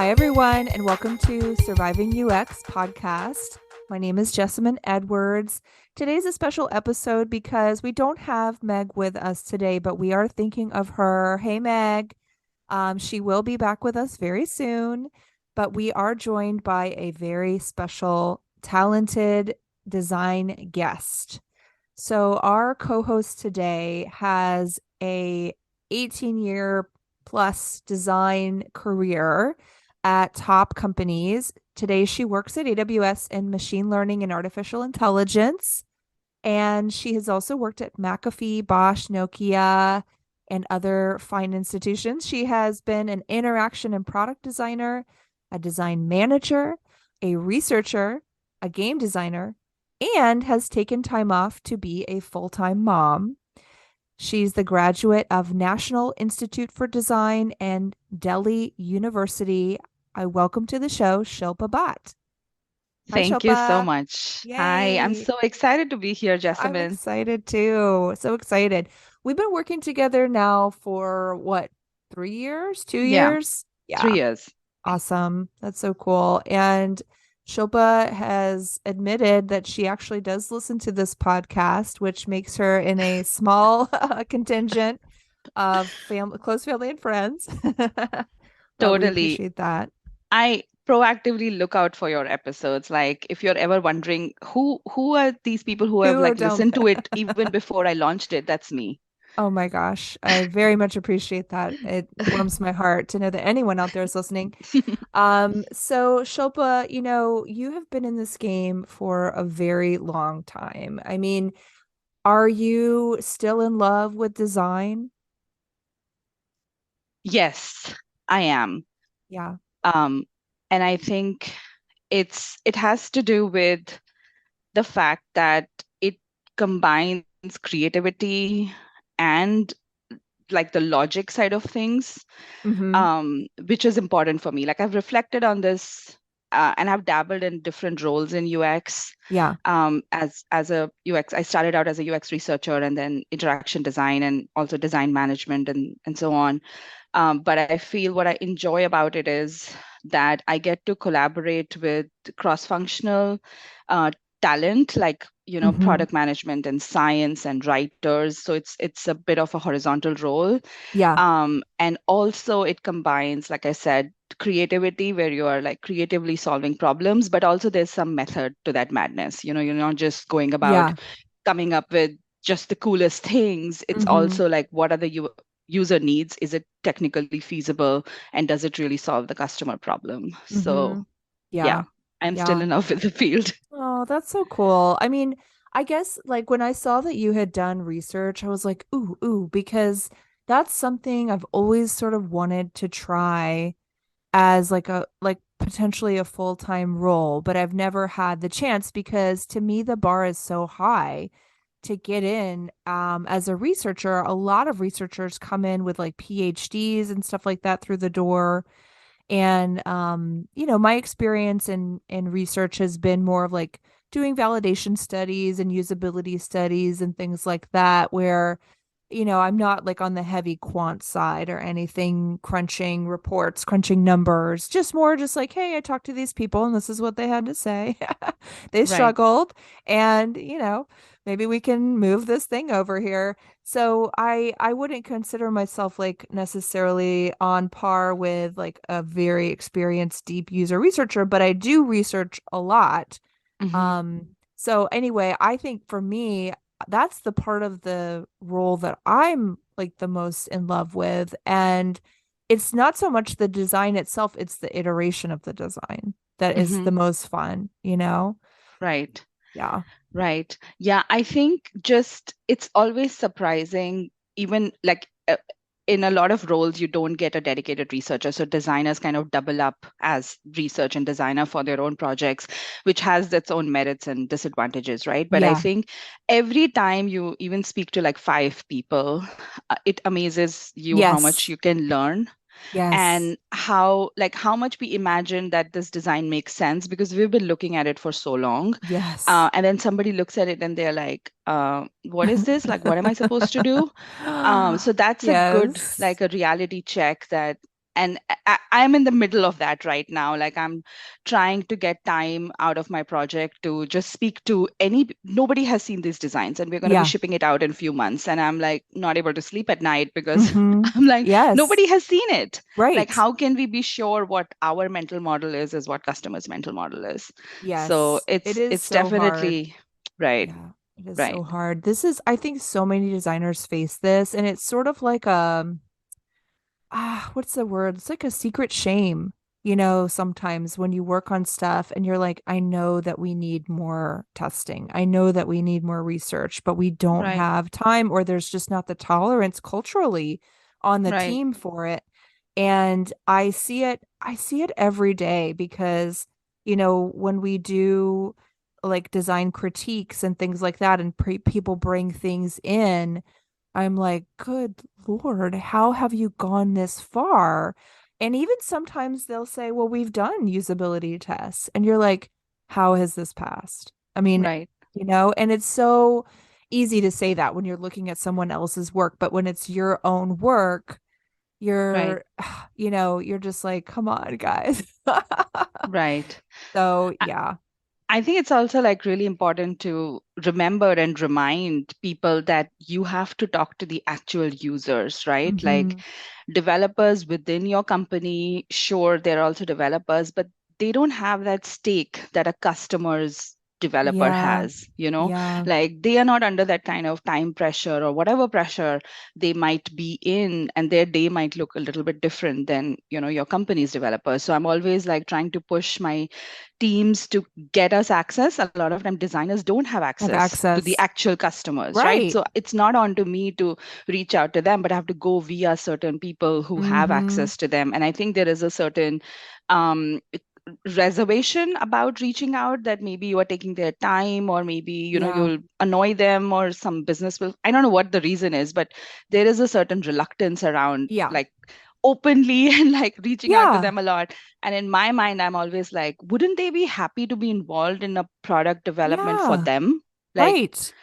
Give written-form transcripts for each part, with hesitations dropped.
Hi, everyone, and welcome to Surviving UX podcast. My name is Jessamyn Edwards. Today's a special episode because we don't have Meg with us today, but we are thinking of her. Hey, Meg. She will be back with us very soon, but we are joined by a very special, talented design guest. So our co-host today has a 18-year plus design career at top companies. Today she works at AWS in machine learning and artificial intelligence. And she has also worked at McAfee, Bosch, Nokia, and other fine institutions. She has been an interaction and product designer, a design manager, a researcher, a game designer, and has taken time off to be a full-time mom. She's the graduate of National Institute for Design and Delhi University. I welcome to the show Shilpa Bhat. Hi, Thank you so Shilpa. much. Hi, I'm Yay. so excited to be here, I'm Jessamyn. excited too. So excited. We've been working together now for what, 3 years, two Yeah, years? three Yeah. years. Awesome. That's so cool. And Shilpa has admitted that she actually does listen to this podcast, which makes her in a small contingent of close family and friends. But we Totally. appreciate that. I proactively look out for your episodes. Like if you're ever wondering who are these people who have Who or like don't. listened to it even before I launched it, that's me. Oh my gosh. I very much appreciate that. It warms my heart to know that anyone out there is listening. So Shilpa, you have been in this game for a very long time. I mean, are you still in love with design? Yes, I am. Yeah. Um, and I think it has to do with the fact that it combines creativity and like the logic side of things, Mm-hmm. which is important for me. Like I've reflected on this, and I've dabbled in different roles in UX. Yeah. As a UX, I started out as a UX researcher and then interaction design and also design management and so on. But I feel what I enjoy about it is that I get to collaborate with cross-functional uh, talent, like Mm-hmm. product management and science and writers. So it's a bit of a horizontal role, Yeah. and also it combines, like I said, creativity where you are like creatively solving problems, but also there's some method to that madness. You're not just going about Yeah. coming up with just the coolest things. It's Mm-hmm. also like what are the user needs? Is it technically feasible? And does it really solve the customer problem? Mm-hmm. So yeah, Yeah. I'm still Yeah. in love with the field. Oh, that's so cool. I mean, I guess like when I saw that you had done research, I was like, ooh, because that's something I've always sort of wanted to try as like potentially a full-time role, but I've never had the chance because to me the bar is so high to get in as a researcher. A lot of researchers come in with like PhDs and stuff like that through the door. And my experience in research has been more of like doing validation studies and usability studies and things like that, where I'm not like on the heavy quant side or anything, crunching reports, crunching numbers, just more just like, hey, I talked to these people and this is what they had to say. They Right. struggled and, maybe we can move this thing over here. So I wouldn't consider myself like necessarily on par with like a very experienced deep user researcher, but I do research a lot. Hmm. So anyway, I think for me, that's the part of the role that I'm like the most in love with. And it's not so much the design itself, it's the iteration of the design that is Hmm. the most fun? Right. Yeah. Right. Yeah, I think just it's always surprising, even like in a lot of roles, you don't get a dedicated researcher. So designers kind of double up as research and designer for their own projects, which has its own merits and disadvantages, right? But I Yeah. think every time you even speak to like five people, it amazes you how much Yes. you can learn Yes. and how much we imagine that this design makes sense because we've been looking at it for so long, Yes. and then somebody looks at it and they're like, what is this, like what am I supposed to do? So that's a good, Yes. like a reality check that and I'm in the middle of that right now. Like I'm trying to get time out of my project to just speak to nobody has seen these designs, and we're going to be Yeah. shipping it out in a few months. And I'm like not able to sleep at night because Mm-hmm. I'm like, Yes. nobody has seen it. Like, Right. how can we be sure what our mental model is what customers' mental model is? So Yes. It is it's so hard. definitely right, Yeah, it is right, so hard. This is, I think so many designers face this, and it's sort of like what's the word? It's like a secret shame, sometimes when you work on stuff and you're like, I know that we need more testing. I know that we need more research, but we don't right, have time, or there's just not the tolerance culturally on the right. team for it. And I see it every day because, when we do like design critiques and things like that, and people bring things in, I'm like, good Lord, how have you gone this far? And even sometimes they'll say, well, we've done usability tests. And you're like, how has this passed? I mean, Right, and it's so easy to say that when you're looking at someone else's work, but when it's your own work, right, you're, you're just like, come on, guys. right. So, yeah. I think it's also like really important to remember and remind people that you have to talk to the actual users, right? Like Hmm. developers within your company, sure, they're also developers, but they don't have that stake that a customer's developer Yeah. has, you know? Yeah. Like they are not under that kind of time pressure or whatever pressure they might be in, and their day might look a little bit different than, your company's developers. So I'm always like trying to push my teams to get us access. A lot of time designers don't have Have access to the access. actual customers, right? Right. So it's not on to me to reach out to them, but I have to go via certain people who have Hmm. access to them. And I think there is a certain um, reservation about reaching out, that maybe you are taking their time, or maybe, Yeah. you'll annoy them, or some business will, I don't know what the reason is, but there is a certain reluctance around Yeah. like openly and like reaching out to Yeah. them a lot. And in my mind, I'm always like, wouldn't they be happy to be involved in a product development for Yeah. them? Like, Right.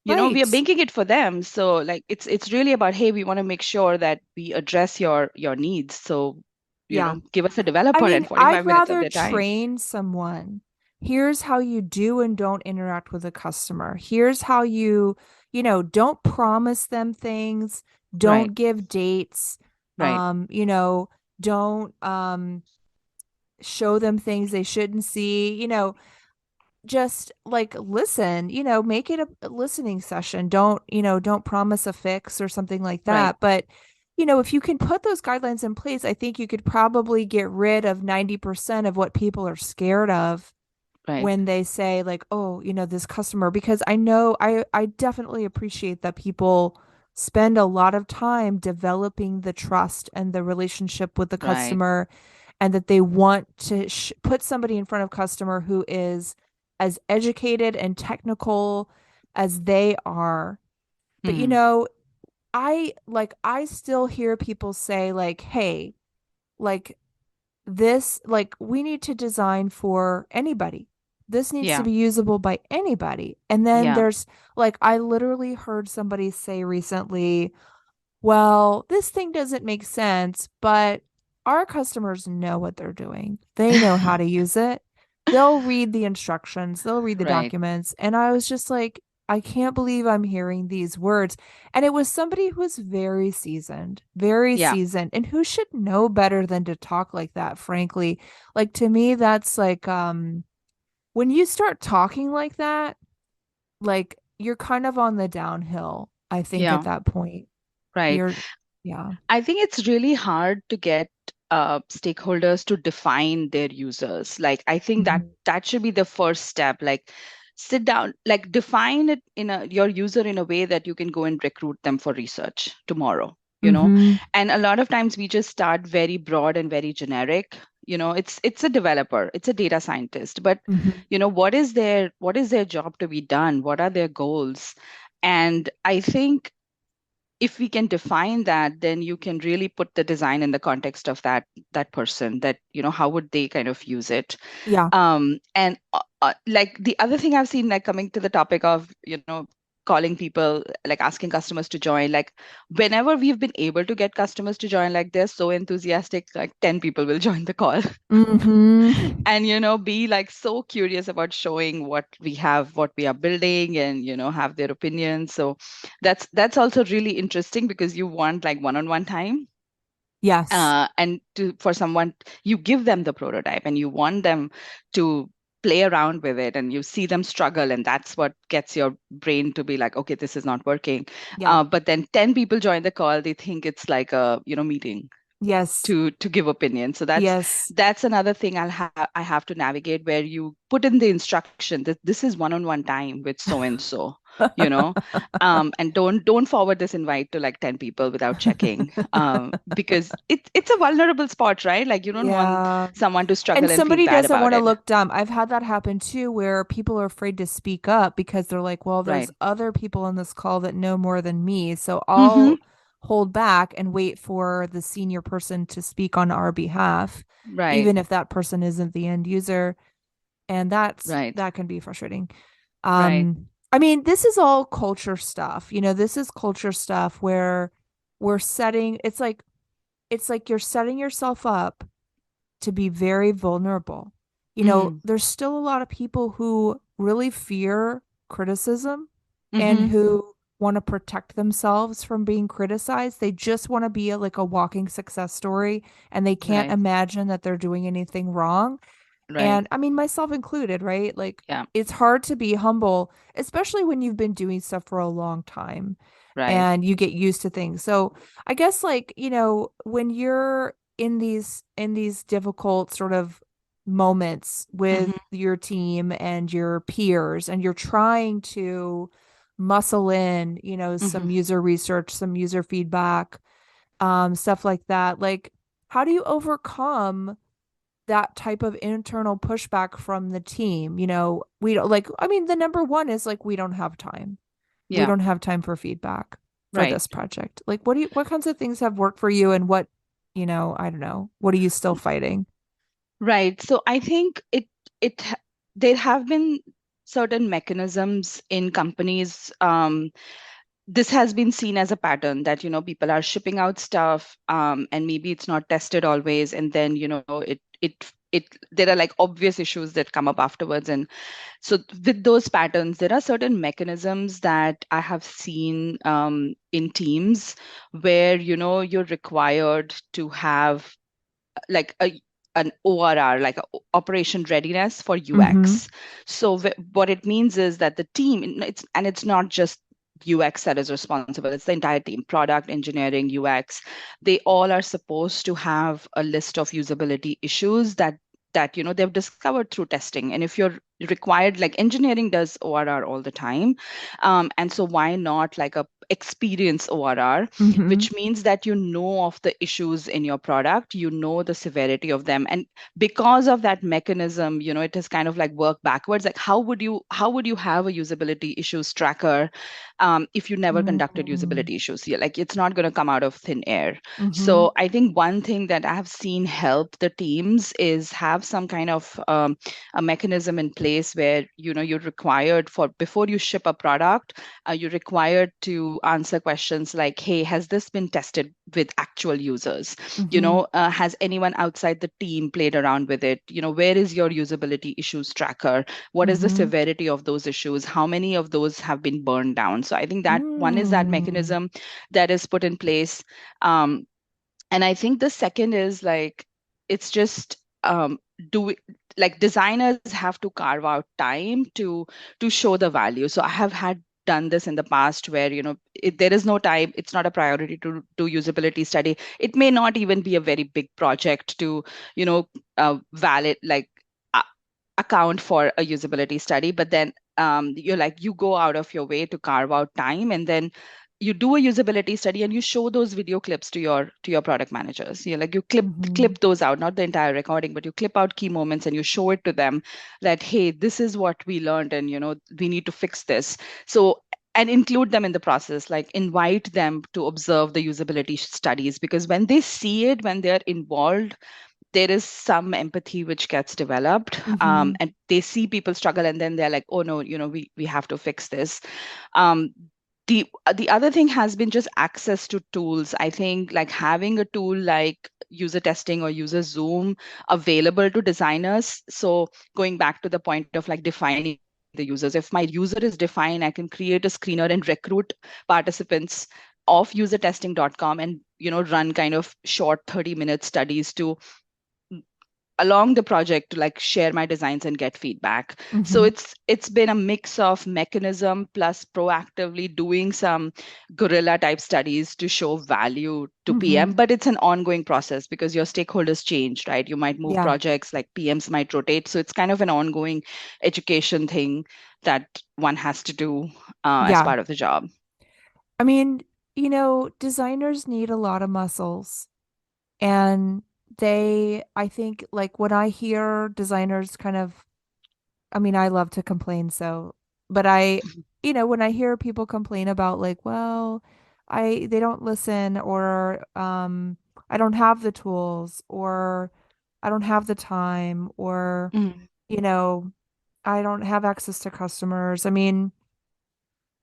we are Right. making it for them. So like it's really about, hey, we want to make sure that we address your needs. So, Yeah. give us a I developer mean, and I'd 45 minutes of rather their time. train someone. Here's how you do and don't interact with a customer. Here's how don't promise them things, Right, don't give dates, right, don't show them things they shouldn't see, just like listen, make it a listening session. Don't promise a fix or something like right, that. But, if you can put those guidelines in place, I think you could probably get rid of 90% of what people are scared of right. when they say like, oh, this customer, because I know I definitely appreciate that people spend a lot of time developing the trust and the relationship with the Right. customer, and that they want to put somebody in front of customer who is as educated and technical as they are. But Mm, I still hear people say like, hey, like this, like we need to design for anybody. This needs to yeah, be usable by anybody. And then yeah. there's like, I literally heard somebody say recently, well, this thing doesn't make sense, but our customers know what they're doing. They know how to use it. They'll read the instructions, they'll read the Right. documents. And I was just like, I can't believe I'm hearing these words. And it was somebody who was very Yeah. seasoned, and who should know better than to talk like that, frankly. Like to me, that's like when you start talking like that, like you're kind of on the downhill, I think, at Yeah. that point. Right. You're, yeah. I think it's really hard to get stakeholders to define their users. Like, I think that Mhm. that should be the first step. Like, sit down, like define it in your user in a way that you can go and recruit them for research tomorrow. Mhm. And a lot of times we just start very broad and very generic. It's a developer, it's a data scientist, but Mhm. what is their job to be done? What are their goals? And I think if we can define that, then you can really put the design in the context of that person, that how would they kind of use it. Yeah. And like the other thing I've seen, like coming to the topic of calling people, like asking customers to join. Like whenever we've been able to get customers to join, like they're so enthusiastic, like 10 people will join the call. Mm-hmm. And be like so curious about showing what we have, what we are building, and have their opinions. So that's also really interesting because you want like one-on-one time, Yes. and for someone, you give them the prototype and you want them to play around with it, and you see them struggle, and that's what gets your brain to be like, okay, this is not working. Yeah. But then 10 people join the call, they think it's like a meeting Yes. to give opinion. So that's Yes. that's another thing I have to navigate, where you put in the instruction that this is one-on-one time with so and so, you know and don't forward this invite to like 10 people without checking, because it's a vulnerable spot, right? Like you don't want Yeah. someone to And struggle and feel somebody bad doesn't want about to it. look dumb. I've had that happen too, where people are afraid to speak up because they're like, well, there's Right. other people on this call that know more than me. So Mm-hmm. I'll hold back and wait for the senior person to speak on our behalf, Right. even if that person isn't the end user. And Right. that can be frustrating. Right. I mean, this is all culture stuff. This is culture stuff where we're setting, it's like you're setting yourself up to be very vulnerable. Mm-hmm. There's still a lot of people who really fear criticism and Mm-hmm. who want to protect themselves from being criticized. They just want to be like a walking success story and they can't Right. imagine that they're doing anything wrong. Right. And I mean, myself included, right? Like, Yeah. it's hard to be humble, especially when you've been doing stuff for a long time Right. and you get used to things. So, I guess like, when you're in these difficult sort of moments with Mm-hmm. your team and your peers and you're trying to muscle in, Mm-hmm. some user research, some user feedback, stuff like that. Like, how do you overcome that type of internal pushback from the team? We don't like, I mean, the number one is like, we don't have time. We Yeah. don't have time for feedback for Right. this project. Like, what kinds of things have worked for you and what, I don't know, what are you still fighting? Right. So I think there have been certain mechanisms in companies. This has been seen as a pattern that people are shipping out stuff, and maybe it's not tested always, and then it there are like obvious issues that come up afterwards. And so with those patterns, there are certain mechanisms that I have seen in teams where you're required to have like an ORR, like a operation readiness for Mm-hmm. UX. So what it means is that the team, it's not just UX that is responsible, it's the entire team, product, engineering, UX. They all are supposed to have a list of usability issues that they've discovered through testing. And if you're required, like engineering does ORR all the time, and so why not like a experience ORR, Mm-hmm. which means that you know of the issues in your product, you know the severity of them. And because of that mechanism, it is kind of like work backwards. Like how would you have a usability issues tracker if you never conducted Mm-hmm. usability issues? Yeah, like it's not going to come out of thin air. Mm-hmm. So I think one thing that I have seen help the teams is have some kind of a mechanism in place where you're required, for before you ship a product, you're required to answer questions like, hey, has this been tested with actual users? Mm-hmm. Has anyone outside the team played around with it? Where is your usability issues tracker? What is the Mm-hmm. severity of those issues? How many of those have been burned down? So I think that one is that Mm. mechanism that is put in place. And I think the second is like, it's just do we, like designers have to carve out time to show the value. So I have had done this in the past where there is no time, it's not a priority to do usability study. It may not even be a very big project to you know valid like uh, account for a usability study, but then you go out of your way to carve out time, and then you do a usability study and you show those video clips to your product managers. You clip Mm-hmm. clip those out, not the entire recording, but you clip out key moments and you show it to them that, hey, this is what we learned, and we need to fix this. So, and include them in the process, like invite them to observe the usability studies, because when they see it, when they're involved, there is some empathy which gets developed, Mm-hmm. and they see people struggle, and then they're like, oh no, we have to fix this. um, the other thing has been just access to tools. I think like having a tool like user testing or user Zoom available to designers. So going back to the point of like defining the users, if my user is defined, I can create a screener and recruit participants of usertesting.com, and run kind of short 30-minute studies to along the project to like share my designs and get feedback. So Mm-hmm. it's been a mix of mechanism plus proactively doing some guerrilla type studies to show value to Mm-hmm. PM, but it's an ongoing process because your stakeholders change, right? You might move Yeah. projects, like PMs might rotate, so it's kind of an ongoing education thing that one has to do as Yeah. part of the job. I mean, designers need a lot of muscles. And I think, like, when I hear designers kind of, I mean, I love to complain, so, but when I hear people complain about, like, well, they don't listen, or, I don't have the tools, or I don't have the time, or, Mm, you know, I don't have access to customers. I mean,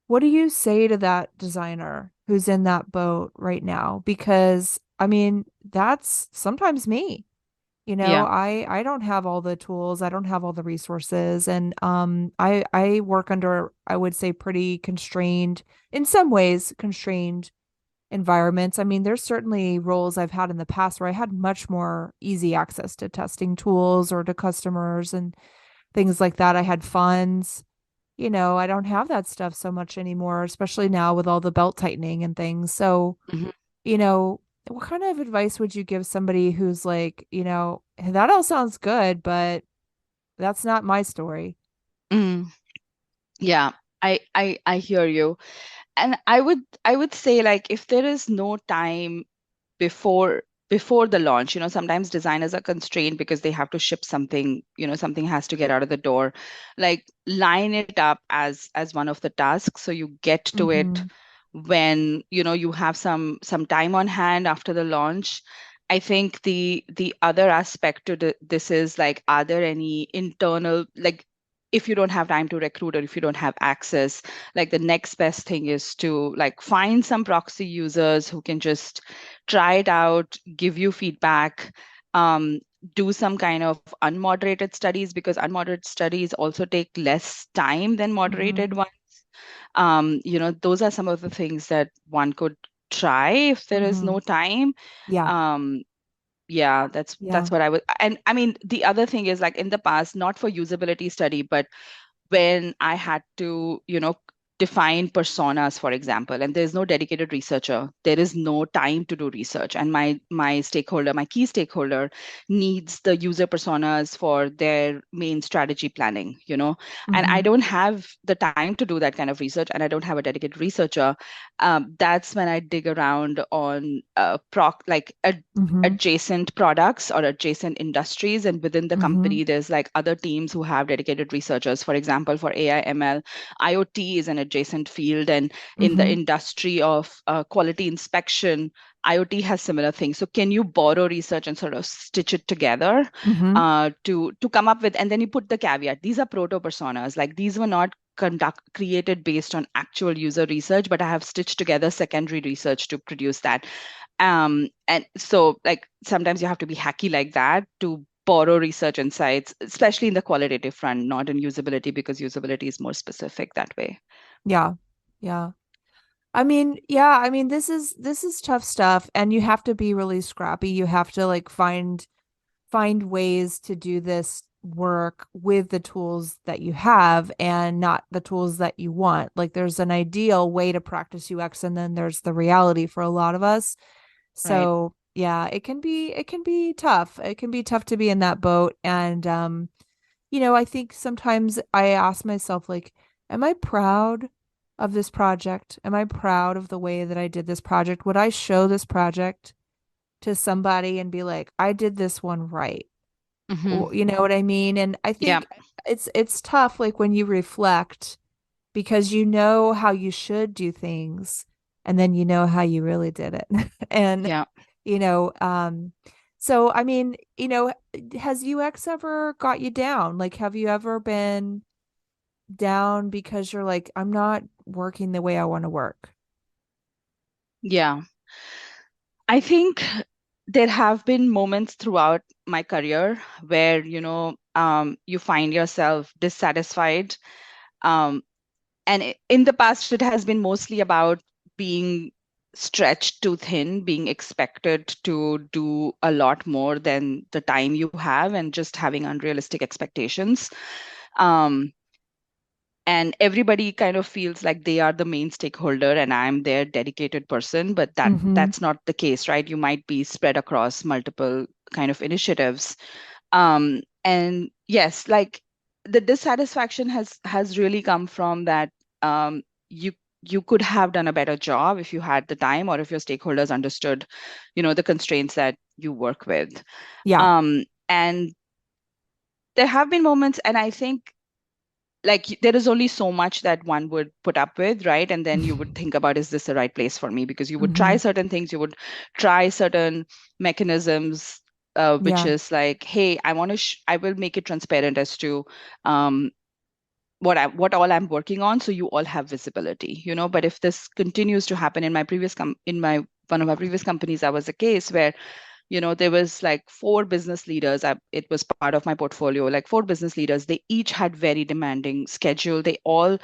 what do you say to that designer who's in that boat right now? Because, I mean, that's sometimes me. yeah. I don't have all the tools, I don't have all the resources, and I work under, I would say, pretty constrained, in some ways, constrained environments. I mean, there's certainly roles I've had in the past where I had much more easy access to testing tools or to customers and things like that. I had funds. I don't have that stuff so much anymore, especially now with all the belt tightening and things. So, Mhm. you know, what kind of advice would you give somebody who's like, that all sounds good, but that's not my story? Mm, yeah, I hear you. And I would say, like, if there is no time before the launch, sometimes designers are constrained because they have to ship something, something has to get out of the door. Like, line it up as one of the tasks, so you get to it Mm-hmm. when you have some time on hand after the launch. I think the other aspect to this is, like, are there any internal, like, if you don't have time to recruit or if you don't have access, like, the next best thing is to, like, find some proxy users who can just try it out, give you feedback, um, do some kind of unmoderated studies, because unmoderated studies also take less time than Mm-hmm. moderated ones. Those are some of the things that one could try if there is Mm-hmm. no time. Yeah. um, yeah, that's Yeah. that's what I would. And I mean, the other thing is, like, in the past, not for usability study, but when I had to, define personas, for example, and there's no dedicated researcher, there is no time to do research, and my key stakeholder needs the user personas for their main strategy planning, and I Mm-hmm. don't have the time to do that kind of research, and I don't have a dedicated researcher. That's when I dig around on Mm-hmm. adjacent products or adjacent industries, and within the Mm-hmm. company there's like other teams who have dedicated researchers. For example, for AI ML, IoT is an adjacent field, and in the Mm-hmm. industry of quality inspection, IoT has similar things. So can you borrow research and sort of stitch it together Mm-hmm. to come up with, and then you put the caveat, these are proto personas, like, these were not created based on actual user research, but I have stitched together secondary research to produce that. And so, like, sometimes you have to be hacky like that to borrow research insights, especially in the qualitative front, not in usability, because usability is more specific that way. Yeah. Yeah. I mean, yeah, I mean, this is tough stuff, and you have to be really scrappy. You have to, like, find ways to do this work with the tools that you have and not the tools that you want. Like, there's an ideal way to practice UX, and then there's the reality for a lot of us. Right. So, yeah, it can be tough. It can be tough to be in that boat. And I think sometimes I ask myself, like, am I proud of this project? Am I proud of the way that I did this project? Would I show this project to somebody and be like, I did this one right? Hmm. Or, you know what I mean? And I Yeah. think it's tough, like, when you reflect, because you know how you should do things, and then you know how you really did it. And Yeah. you know, um So, I mean, has UX ever got you down? Like, have you ever been down because you're like, I'm not working the way I want to work? Yeah. I think there have been moments throughout my career where, you find yourself dissatisfied. Um, and in the past, it has been mostly about being stretched too thin, being expected to do a lot more than the time you have, and just having unrealistic expectations. Um, and everybody kind of feels like they are the main stakeholder and I'm their dedicated person, but Mm-hmm. that's not the case, right? You might be spread across multiple kind of initiatives. And yes, like the dissatisfaction has really come from that. Um, you you could have done a better job if you had the time, or if your stakeholders understood, the constraints that you work with. Yeah. And there have been moments, and I think, like, there is only so much that one would put up with, right? And then you would think about, is this the right place for me? Because you would try Mm-hmm. certain things, you would try certain mechanisms, which Yeah. is like, hey, I will make it transparent as to um, what all I'm working on, so you all have visibility, But if this continues to happen in my in my one of my previous companies, that was the case where, there was like four business leaders. It was part of my portfolio, like four business leaders. They each had very demanding schedule. They all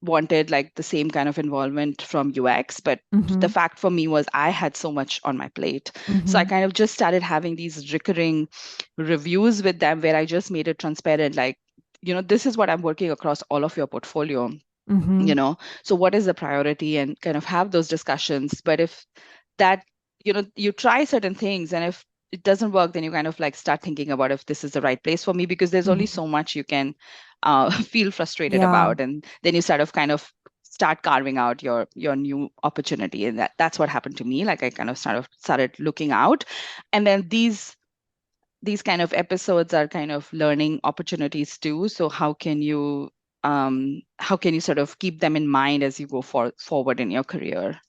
wanted like the same kind of involvement from UX, but Mm-hmm. the fact for me was I had so much on my plate. So I Mm-hmm. kind of just started having these recurring reviews with them where I just made it transparent, like, this is what I'm working across all of your portfolio, Mm-hmm. so what is the priority, and kind of have those discussions. But if that, you try certain things, and if it doesn't work, then you kind of like start thinking about if this is the right place for me, because there's only Mm-hmm. so much you can feel frustrated Yeah. about, and then you sort of kind of start carving out your new opportunity. And that's what happened to me. Like, I kind of started looking out, and then these kind of episodes are kind of learning opportunities too. So how can you sort of keep them in mind as you go forward in your career?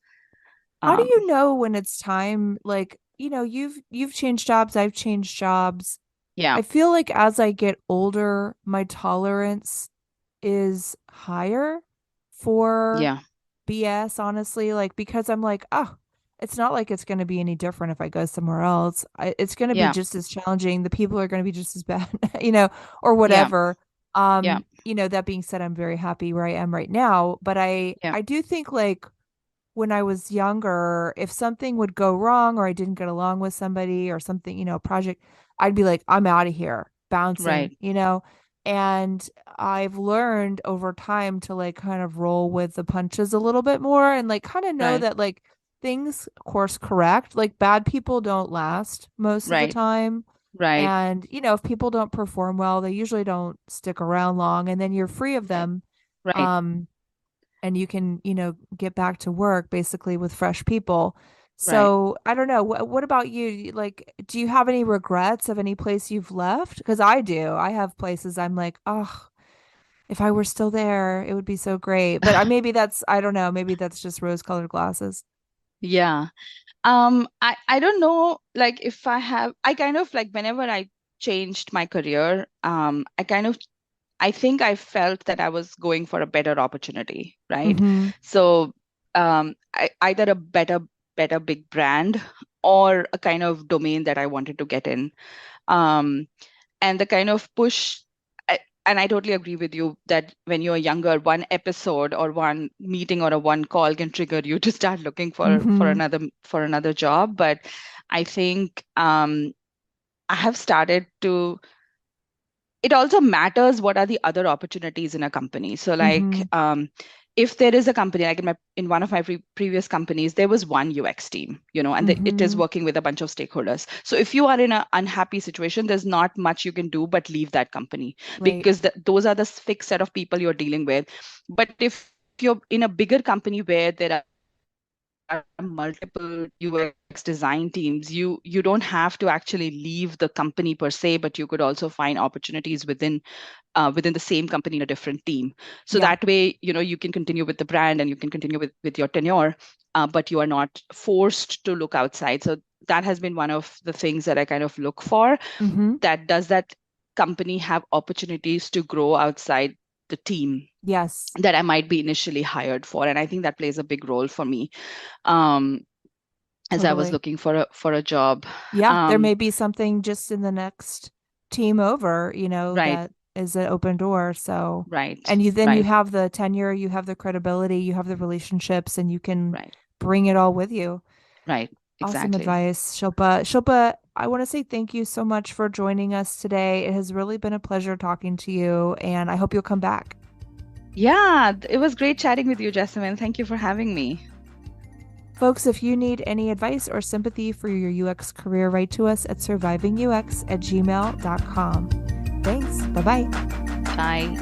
How do Um, you know when it's time? Like, you've changed jobs, I've changed jobs. yeah, I feel like as I get older, my tolerance is higher for yeah, BS, honestly, like because I'm like, oh, it's not like it's going to be any different if I go somewhere else. It's going to be yeah, just as challenging. The people are going to be just as bad, or yeah, whatever. yeah, That being said, I'm very happy where I am right now, but I yeah, I do think like when I was younger, if something would go wrong or I didn't get along with somebody or something, project, I'd be like, I'm out of here, bouncing, right, And I've learned over time to like kind of roll with the punches a little bit more and like kind of know right, that like things course correct. Like bad people don't last most of the right, time. right, And, if people don't perform well, they usually don't stick around long and then you're free of right, them. right, Um, and you can, get back to work basically with fresh people. right. So I don't know. What about you? Like, do you have any regrets of any place you've left? Because I do. I have places I'm like, oh, if I were still there, it would be so great. But maybe I don't know. Maybe that's just rose-colored glasses. Yeah. I don't know, like, if I kind of like, whenever I changed my career, I think I felt that I was going for a better opportunity, right? Mm-hmm. So, either a better big brand, or a kind of domain that I wanted to get in. Um, and the kind of push, and I totally agree with you that when you're younger, one episode or one meeting or a one call can trigger you to start looking Mm-hmm. for another job. But I think I have started to, it also matters what are the other opportunities in a company. So, like, Mm-hmm. if there is a company, like in one of my previous companies, there was one UX team, and it is Mm-hmm. working with a bunch of stakeholders. So if you are in an unhappy situation, there's not much you can do but leave that company, Right. because those are the fixed set of people you're dealing with. But if you're in a bigger company where there are multiple UX design teams, you don't have to actually leave the company per se, but you could also find opportunities within the same company in a different team. So that way, Yeah. you can continue with the brand and you can continue with your tenure, but you are not forced to look outside. So that has been one of the things that I kind of look for. Mm-hmm. That does that company have opportunities to grow outside the team Yes, that I might be initially hired for? And I think that plays a big role for me. Um, as I was totally. looking for a job. Yeah, there Um, may be something just in the next team over, right, that is an open door. So, right, and you right, have the tenure, you have the credibility, you have the relationships, and you can right, bring it all with you. right, Awesome exactly. advice, Shilpa. Shilpa, I want to say thank you so much for joining us today. It has really been a pleasure talking to you, and I hope you'll come back. Yeah, it was great chatting with you, Jessamyn. Thank you for having me. Folks, if you need any advice or sympathy for your UX career, write to us at survivingux@gmail.com. Thanks. Bye bye. Bye.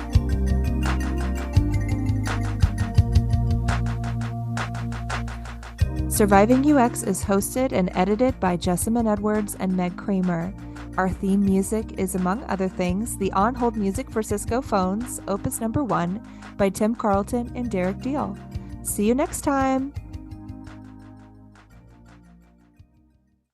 Surviving UX is hosted and edited by Jessamyn Edwards and Meg Kramer. Our theme music is, among other things, the on-hold music for Cisco phones, Opus Number 1, by Tim Carlton and Derek Deal. See you next time.